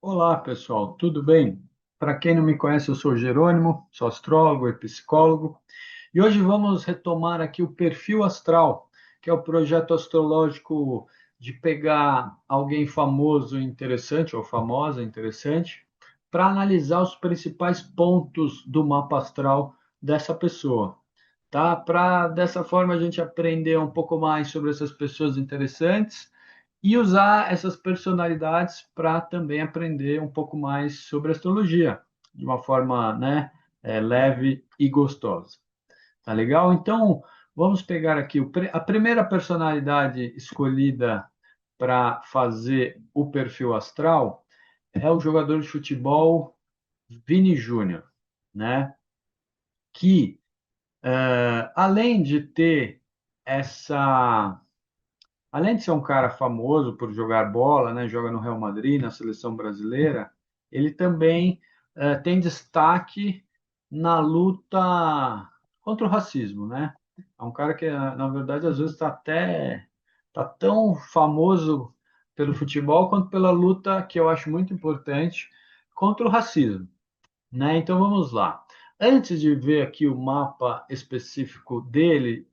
Olá, pessoal, tudo bem? Para quem não me conhece, eu sou Jerônimo, sou astrólogo e psicólogo, e hoje vamos retomar aqui o perfil astral, que é o projeto astrológico de pegar alguém famoso e interessante, ou famosa e interessante, para analisar os principais pontos do mapa astral dessa pessoa, tá? Para dessa forma a gente aprender um pouco mais sobre essas pessoas interessantes e usar essas personalidades para também aprender um pouco mais sobre astrologia, de uma forma, né, leve e gostosa. Tá legal? Então, vamos pegar aqui a primeira personalidade escolhida para fazer o perfil astral é o jogador de futebol Vini Júnior, né? Que, além de ter essa além de ser um cara famoso por jogar bola, né, joga no Real Madrid, na seleção brasileira, ele também tem destaque na luta contra o racismo, né? É um cara que, na verdade, às vezes está até tá tão famoso pelo futebol quanto pela luta que eu acho muito importante contra o racismo, né? Então vamos lá. Antes de ver aqui o mapa específico dele,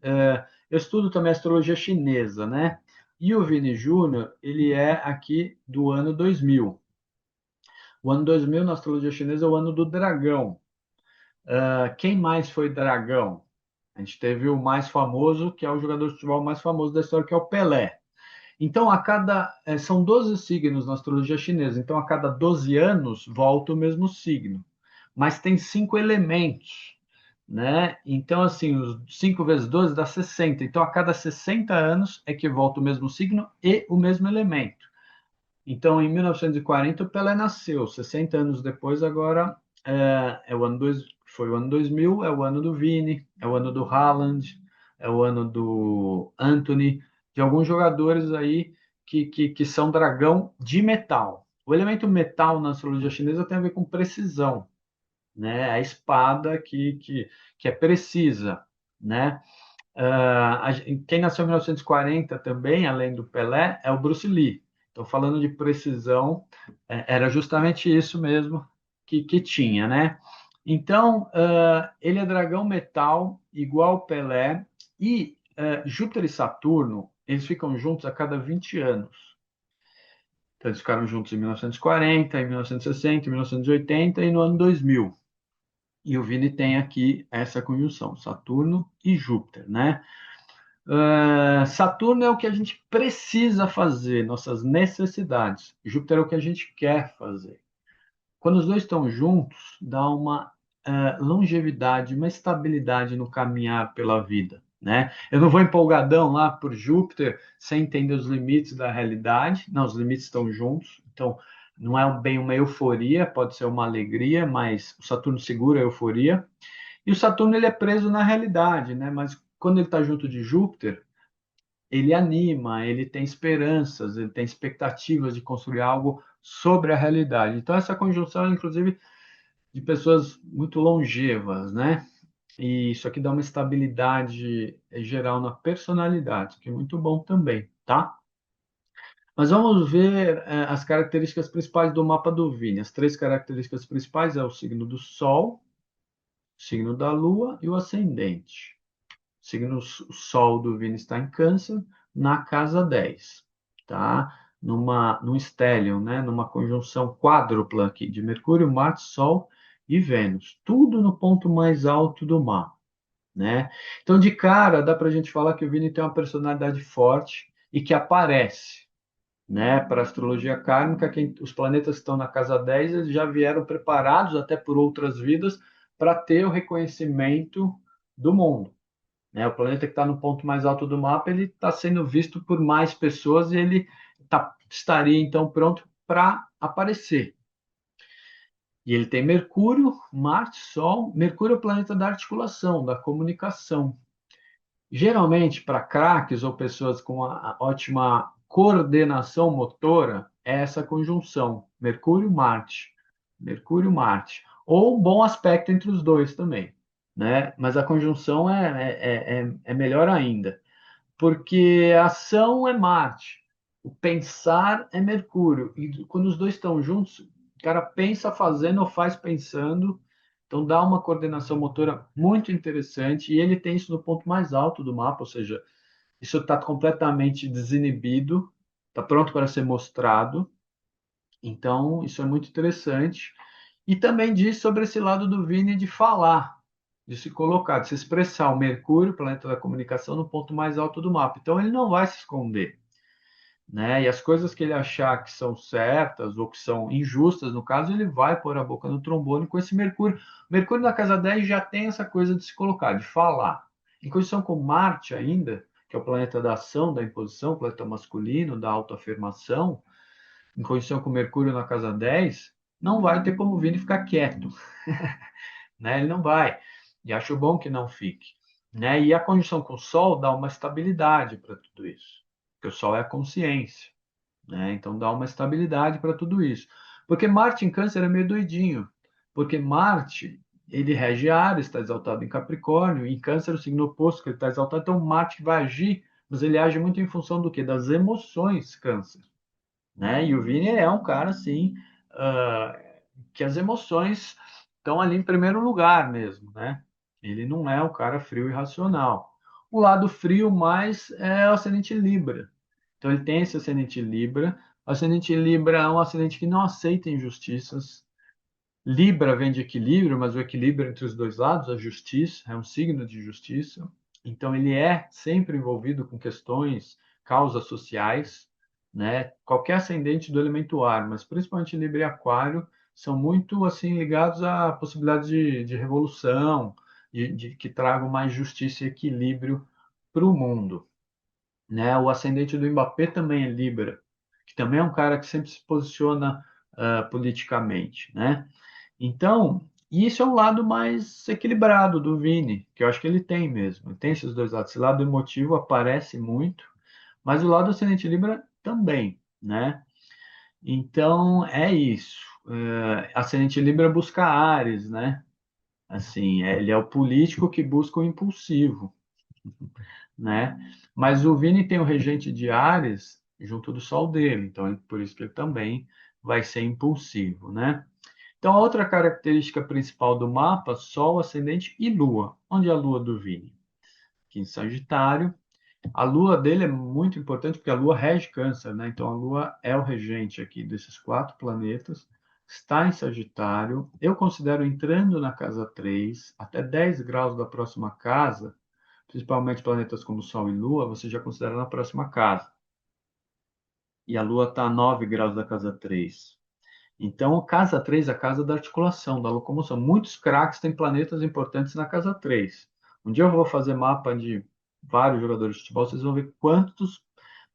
eu estudo também astrologia chinesa, né? E o Vini Júnior, ele é aqui do ano 2000. O ano 2000 na astrologia chinesa é o ano do dragão. Quem mais foi dragão? A gente teve o mais famoso, que é o jogador de futebol mais famoso da história, que é o Pelé. Então, são 12 signos na astrologia chinesa. Então, a cada 12 anos volta o mesmo signo. Mas tem cinco elementos, né? Então, assim, os 5 vezes 12 dá 60. Então, a cada 60 anos é que volta o mesmo signo e o mesmo elemento. Então, em 1940, o Pelé nasceu. 60 anos depois, agora foi o ano 2000, é o ano do Vini, é o ano do Haaland, é o ano do Anthony, de alguns jogadores aí que são dragão de metal. O elemento metal na astrologia chinesa tem a ver com precisão, né? A espada que é precisa, né? Quem nasceu em 1940 também, além do Pelé, é o Bruce Lee. Então, falando de precisão, era justamente isso mesmo que tinha, né? Então, ele é dragão metal, igual o Pelé, e Júpiter e Saturno, eles ficam juntos a cada 20 anos. Então, eles ficaram juntos em 1940, em 1960, em 1980 e no ano 2000. E o Vini tem aqui essa conjunção, Saturno e Júpiter, né? Saturno é o que a gente precisa fazer, nossas necessidades. Júpiter é o que a gente quer fazer. Quando os dois estão juntos, dá uma longevidade, uma estabilidade no caminhar pela vida, né? Eu não vou empolgadão lá por Júpiter sem entender os limites da realidade. Não, os limites estão juntos. Então, não é bem uma euforia, pode ser uma alegria, mas o Saturno segura a euforia. E o Saturno ele é preso na realidade, né? Mas quando ele está junto de Júpiter, ele anima, ele tem esperanças, ele tem expectativas de construir algo sobre a realidade. Então, essa conjunção, inclusive, de pessoas muito longevas, né? E isso aqui dá uma estabilidade geral na personalidade, que é muito bom também, tá? Mas vamos ver as características principais do mapa do Vini. As três características principais é o signo do Sol, o signo da Lua e o ascendente. O Sol do Vini está em Câncer, na casa 10, tá? Num stellium, né? Numa conjunção quádrupla aqui de Mercúrio, Marte, Sol e Vênus. Tudo no ponto mais alto do mapa, né? Então, de cara, dá para a gente falar que o Vini tem uma personalidade forte e que aparece, né? Para a astrologia kármica, os planetas que estão na casa 10 eles já vieram preparados até por outras vidas para ter o reconhecimento do mundo, né? O planeta que está no ponto mais alto do mapa, ele está sendo visto por mais pessoas e ele estaria então pronto para aparecer. E ele tem Mercúrio, Marte, Sol. Mercúrio é o planeta da articulação, da comunicação. Geralmente, para craques ou pessoas com uma ótima coordenação motora, é essa conjunção Mercúrio-Marte. Mercúrio-Marte. Ou um bom aspecto entre os dois também, né? Mas a conjunção é melhor ainda, porque a ação é Marte, o pensar é Mercúrio, e quando os dois estão juntos, O cara pensa fazendo ou faz pensando, então dá uma coordenação motora muito interessante, e ele tem isso no ponto mais alto do mapa, ou seja, isso está completamente desinibido, está pronto para ser mostrado, então isso é muito interessante. E também diz sobre esse lado do Vini de falar, de se colocar, de se expressar o Mercúrio, planeta da comunicação, no ponto mais alto do mapa. Então ele não vai se esconder, né? E as coisas que ele achar que são certas ou que são injustas, no caso, ele vai pôr a boca no trombone com esse Mercúrio. Mercúrio na casa 10 já tem essa coisa de se colocar, de falar. Em condição com Marte ainda, que é o planeta da ação, da imposição, o planeta masculino, da autoafirmação, em condição com Mercúrio na casa 10, não vai ter como vir e ficar quieto, né? Ele não vai. E acho bom que não fique, né? E a conjunção com o Sol dá uma estabilidade para tudo isso, porque o Sol é a consciência, né? Então dá uma estabilidade para tudo isso. Porque Marte em Câncer é meio doidinho, porque Marte ele rege Áries, está exaltado em Capricórnio, e em Câncer o signo oposto que ele está exaltado, então Marte vai agir, mas ele age muito em função do quê? Das emoções, Câncer, né? E o Vini é um cara assim, que as emoções estão ali em primeiro lugar mesmo, né? Ele não é o cara frio e racional. O lado frio mais é o ascendente Libra. Então ele tem esse ascendente Libra. O ascendente Libra é um ascendente que não aceita injustiças. Libra vem de equilíbrio, mas o equilíbrio entre os dois lados, a justiça, é um signo de justiça. Então ele é sempre envolvido com questões, causas sociais, né? Qualquer ascendente do elemento ar, mas principalmente Libra e Aquário, são muito assim ligados à possibilidade de revolução, de que tragam mais justiça e equilíbrio para o mundo, né? O ascendente do Mbappé também é Libra, que também é um cara que sempre se posiciona politicamente, né? Então, isso é o lado mais equilibrado do Vini, que eu acho que ele tem mesmo. Ele tem esses dois lados. Esse lado emotivo aparece muito, mas o lado ascendente Libra também, né? Então, é isso. Ascendente Libra busca Áries, né? Assim, ele é o político que busca o impulsivo, né? Mas o Vini tem o regente de Áries junto do Sol dele, então por isso que ele também vai ser impulsivo, né? Então, a outra característica principal do mapa, Sol, Ascendente e Lua. Onde é a Lua do Vini? Aqui em Sagitário. A Lua dele é muito importante porque a Lua rege Câncer, né? Então, a Lua é o regente aqui desses quatro planetas. Está em Sagitário. Eu considero entrando na casa 3 até 10 graus da próxima casa, principalmente planetas como Sol e Lua, você já considera na próxima casa. E a Lua está a 9 graus da casa 3. Então, casa 3 é a casa da articulação, da locomoção. Muitos craques têm planetas importantes na casa 3. Um dia eu vou fazer mapa de vários jogadores de futebol, vocês vão ver quantos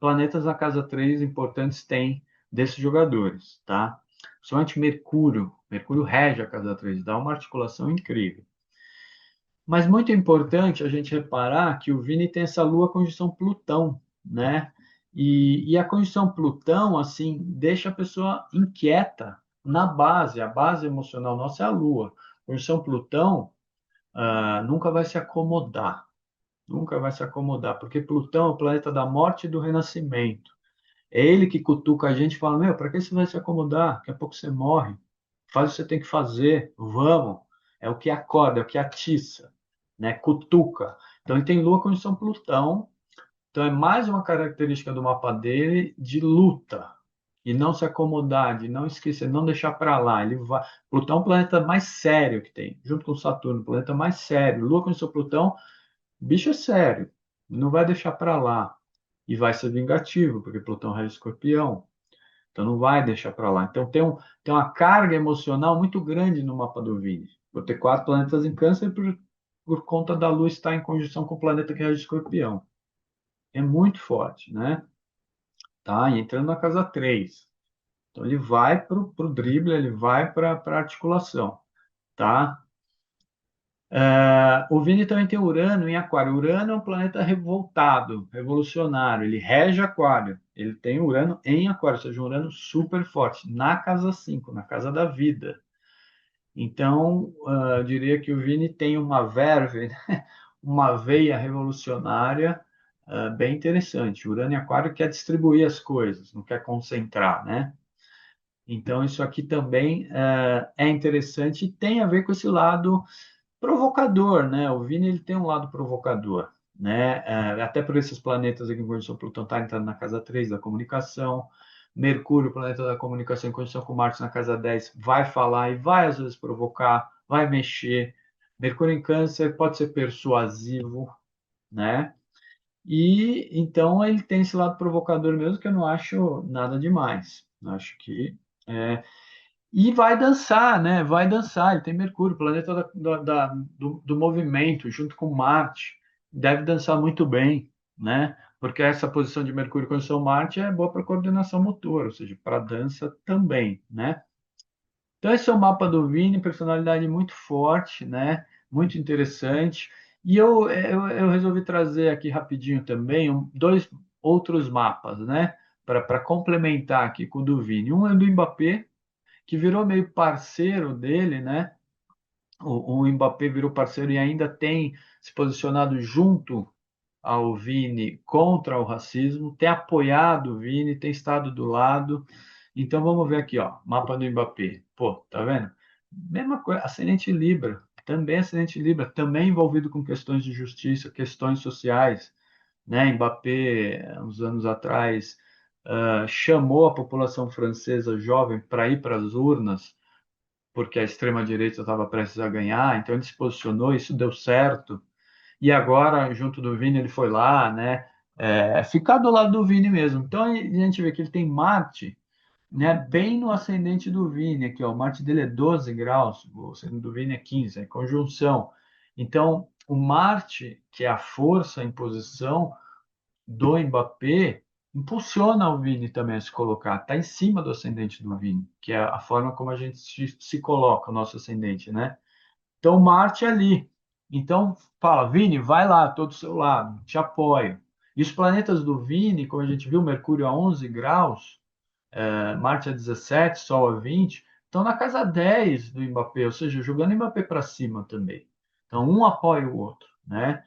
planetas na casa 3 importantes tem desses jogadores, tá? Principalmente Mercúrio. Mercúrio rege a casa 3, dá uma articulação incrível. Mas muito importante a gente reparar que o Vini tem essa Lua conjunção Plutão, né? E a conjunção Plutão, assim, deixa a pessoa inquieta na base. A base emocional nossa é a Lua. A conjunção Plutão nunca vai se acomodar. Nunca vai se acomodar, porque Plutão é o planeta da morte e do renascimento. É ele que cutuca a gente e fala: Meu, para que você vai se acomodar? Daqui a pouco você morre. Faz o que você tem que fazer. Vamos. É o que acorda, é o que atiça, né? Cutuca. Então ele tem Lua conjunção Plutão. Então é mais uma característica do mapa dele de luta. E não se acomodar, de não esquecer, não deixar para lá. Ele vai. Plutão é o planeta mais sério que tem, junto com Saturno, o planeta mais sério. Lua conjunção Plutão, bicho é sério. Não vai deixar para lá. E vai ser vingativo, porque Plutão rege Escorpião. Então não vai deixar para lá. Então tem uma carga emocional muito grande no mapa do Vini. Vou ter quatro planetas em Câncer por conta da Lua estar em conjunção com o planeta que rege Escorpião. É muito forte, né? Tá? E entrando na casa 3. Então ele vai para o drible, ele vai para a articulação. Tá? O Vini também tem Urano em Aquário. Urano é um planeta revoltado, revolucionário. Ele rege Aquário. Ele tem Urano em Aquário, ou seja, um Urano super forte, na casa 5, na casa da vida. Então, eu diria que o Vini tem uma verve, uma veia revolucionária bem interessante. Urano em Aquário quer distribuir as coisas, não quer concentrar, né? Então, isso aqui também é interessante e tem a ver com esse lado provocador, né? O Vini ele tem um lado provocador, né? Até por esses planetas aqui em condição Plutão está entrando na casa 3 da comunicação, Mercúrio, planeta da comunicação, em condição com Marte na casa 10, vai falar e vai às vezes provocar, vai mexer. Mercúrio em Câncer pode ser persuasivo, né? E então ele tem esse lado provocador mesmo, que eu não acho nada demais. Acho que é, e vai dançar, né? Vai dançar. Ele tem Mercúrio, planeta do movimento, junto com Marte. Deve dançar muito bem, né? Porque essa posição de Mercúrio com São Marte é boa para coordenação motora, ou seja, para dança também, né? Então, esse é o mapa do Vini, personalidade muito forte, né? Muito interessante. E eu resolvi trazer aqui rapidinho também dois outros mapas, né? Para complementar aqui com o do Vini. Um é do Mbappé, que virou meio parceiro dele, né? O Mbappé virou parceiro e ainda tem se posicionado junto ao Vini contra o racismo, tem apoiado o Vini, tem estado do lado. Então vamos ver aqui, ó, mapa do Mbappé. Pô, tá vendo? Mesma coisa, ascendente Libra, também ascendente Libra, também envolvido com questões de justiça, questões sociais, né? Mbappé, uns anos atrás, chamou a população francesa jovem para ir para as urnas porque a extrema-direita estava prestes a ganhar, então ele se posicionou, isso deu certo. E agora, junto do Vini, ele foi lá, né? Ficar do lado do Vini mesmo. Então a gente vê que ele tem Marte, né? Bem no ascendente do Vini aqui, ó. O Marte dele é 12 graus, o ascendente do Vini é 15, é conjunção. Então, o Marte, que é a força em posição, do Mbappé impulsiona o Vini também a se colocar, está em cima do ascendente do Vini, que é a forma como a gente se coloca, o nosso ascendente, né? Então, Marte é ali. Então, fala, Vini, vai lá, estou do seu lado, te apoio. E os planetas do Vini, como a gente viu, Mercúrio a 11 graus, Marte a 17, Sol a 20, estão na casa 10 do Mbappé, ou seja, jogando o Mbappé para cima também. Então, um apoia o outro, né?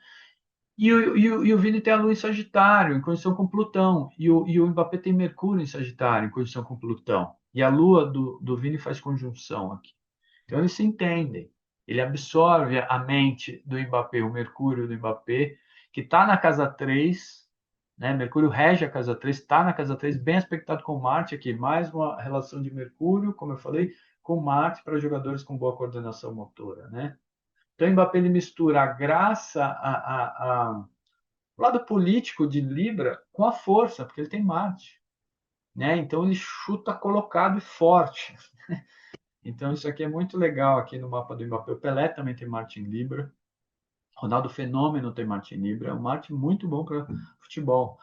E o Vini tem a Lua em Sagitário, em condição com Plutão. E o Mbappé tem Mercúrio em Sagitário, em condição com Plutão. E a Lua do Vini faz conjunção aqui. Então eles se entendem. Ele absorve a mente do Mbappé, o Mercúrio do Mbappé, que está na casa 3, né? Mercúrio rege a casa 3, está na casa 3, bem aspectado com Marte aqui. Mais uma relação de Mercúrio, como eu falei, com Marte para jogadores com boa coordenação motora, né? Então, o Mbappé ele mistura a graça, o lado político de Libra com a força, porque ele tem Marte, né? Então ele chuta colocado e forte. Então isso aqui é muito legal aqui no mapa do Mbappé. O Pelé também tem Marte em Libra. Ronaldo Fenômeno tem Marte em Libra. É um Marte muito bom para futebol.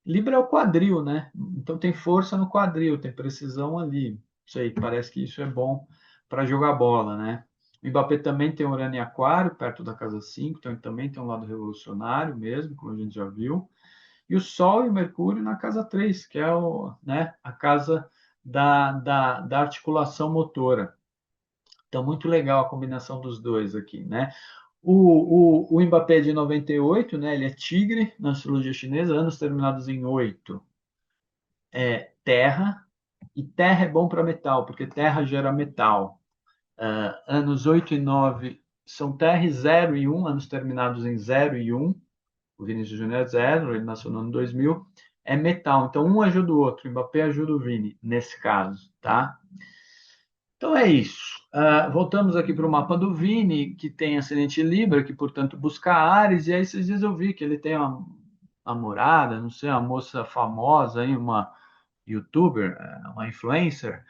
Libra é o quadril, né? Então tem força no quadril, tem precisão ali. Isso aí, parece que isso é bom para jogar bola, né? O Mbappé também tem Urano em Aquário, perto da casa 5, então ele também tem um lado revolucionário mesmo, como a gente já viu. E o Sol e o Mercúrio na casa 3, que é né, a casa da articulação motora. Então, muito legal a combinação dos dois aqui, né? O Mbappé é de 98, né? Ele é tigre na astrologia chinesa, anos terminados em 8 é terra, e terra é bom para metal, porque terra gera metal. Anos 8 e 9 são terra, e 0 e 1, anos terminados em 0 e 1. O Vinícius Júnior é 0, ele nasceu no ano 2000, é metal. Então, um ajuda o outro. O Mbappé ajuda o Vini, nesse caso, tá? Então é isso. Voltamos aqui para o mapa do Vini, que tem ascendente Libra, que portanto busca Áries, e aí esses dias eu vi que ele tem uma namorada, não sei, uma moça famosa aí, uma youtuber, uma influencer,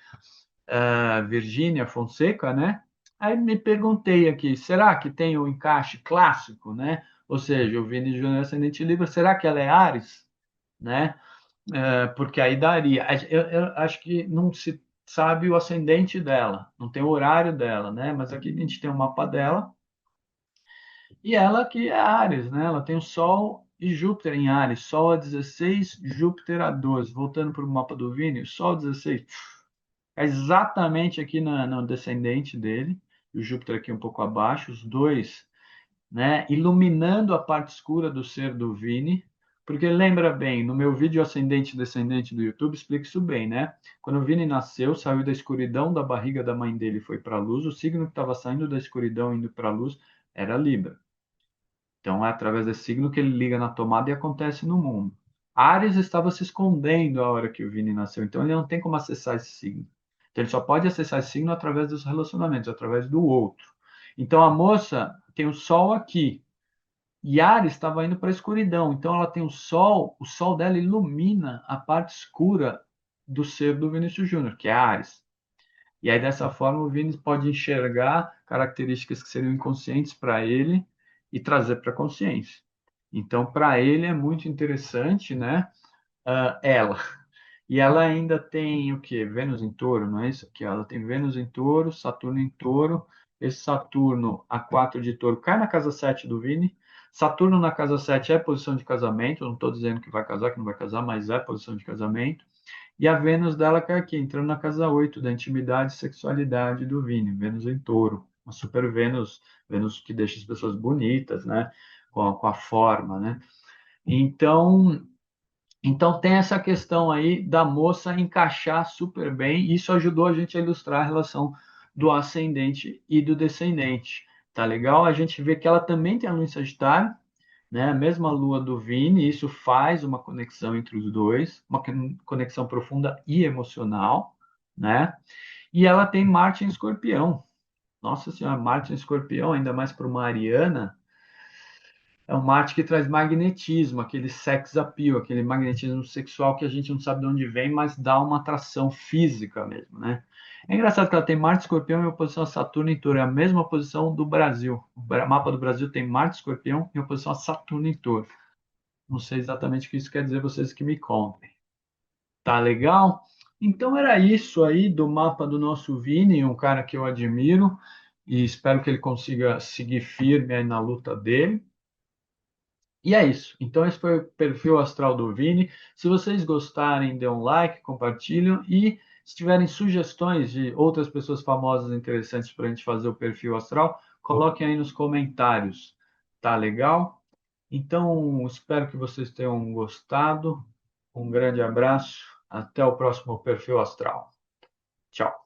Virgínia Fonseca, né? Aí me perguntei aqui, será que tem o encaixe clássico, né? Ou seja, o Vini Júnior ascendente Libra, será que ela é Áries, né? Porque aí daria. Eu acho que não se sabe o ascendente dela, não tem o horário dela, né? Mas aqui a gente tem o mapa dela e ela que é Áries, né? Ela tem o Sol e Júpiter em Áries, Sol a 16, Júpiter a 12. Voltando para o mapa do Vini, o Sol 16 é exatamente aqui no descendente dele, e o Júpiter aqui um pouco abaixo, os dois, né? Iluminando a parte escura do ser do Vini, Porque lembra bem, no meu vídeo ascendente e descendente do YouTube, explica isso bem, né? Quando o Vini nasceu, saiu da escuridão da barriga da mãe dele e foi para a luz, o signo que estava saindo da escuridão e indo para a luz era Libra. Então é através desse signo que ele liga na tomada e acontece no mundo. Áries estava se escondendo a hora que o Vini nasceu, então ele não tem como acessar esse signo. Então ele só pode acessar esse signo através dos relacionamentos, através do outro. Então a moça tem o Sol aqui, e Ares estava indo para a escuridão, então ela tem o Sol dela ilumina a parte escura do ser do Vinícius Júnior, que é Ares. E aí, dessa forma, o Vini pode enxergar características que seriam inconscientes para ele e trazer para a consciência. Então, para ele é muito interessante, né? Ela. E ela ainda tem o quê? Vênus em Touro, não é isso aqui? Ela tem Vênus em Touro, Saturno em Touro. Esse Saturno, a 4 de Touro, cai na casa 7 do Vini. Saturno na casa 7 é posição de casamento. Eu não estou dizendo que vai casar, que não vai casar, mas é posição de casamento. E a Vênus dela cai aqui, entrando na casa 8 da intimidade e sexualidade do Vini, Vênus em Touro. Uma super Vênus, Vênus que deixa as pessoas bonitas, né? Com a forma, né? Então, então tem essa questão aí da moça encaixar super bem, e isso ajudou a gente a ilustrar a relação do ascendente e do descendente. Tá legal? A gente vê que ela também tem a lua em Sagitário, né? A mesma lua do Vini, isso faz uma conexão entre os dois, uma conexão profunda e emocional, né? E ela tem Marte em Escorpião. Nossa Senhora, Marte em Escorpião, ainda mais para uma ariana, é um Marte que traz magnetismo, aquele sex appeal, aquele magnetismo sexual que a gente não sabe de onde vem, mas dá uma atração física mesmo, né? É engraçado que ela tem Marte Escorpião em oposição a Saturno em Touro, é a mesma posição do Brasil. O mapa do Brasil tem Marte Escorpião em oposição a Saturno em Touro. Não sei exatamente o que isso quer dizer, vocês que me contem. Tá legal? Então era isso aí do mapa do nosso Vini, um cara que eu admiro e espero que ele consiga seguir firme aí na luta dele. E é isso. Então, esse foi o perfil astral do Vini. Se vocês gostarem, dê um like, compartilham e se tiverem sugestões de outras pessoas famosas interessantes para a gente fazer o perfil astral, coloquem aí nos comentários. Tá legal? Então, espero que vocês tenham gostado. Um grande abraço. Até o próximo perfil astral. Tchau.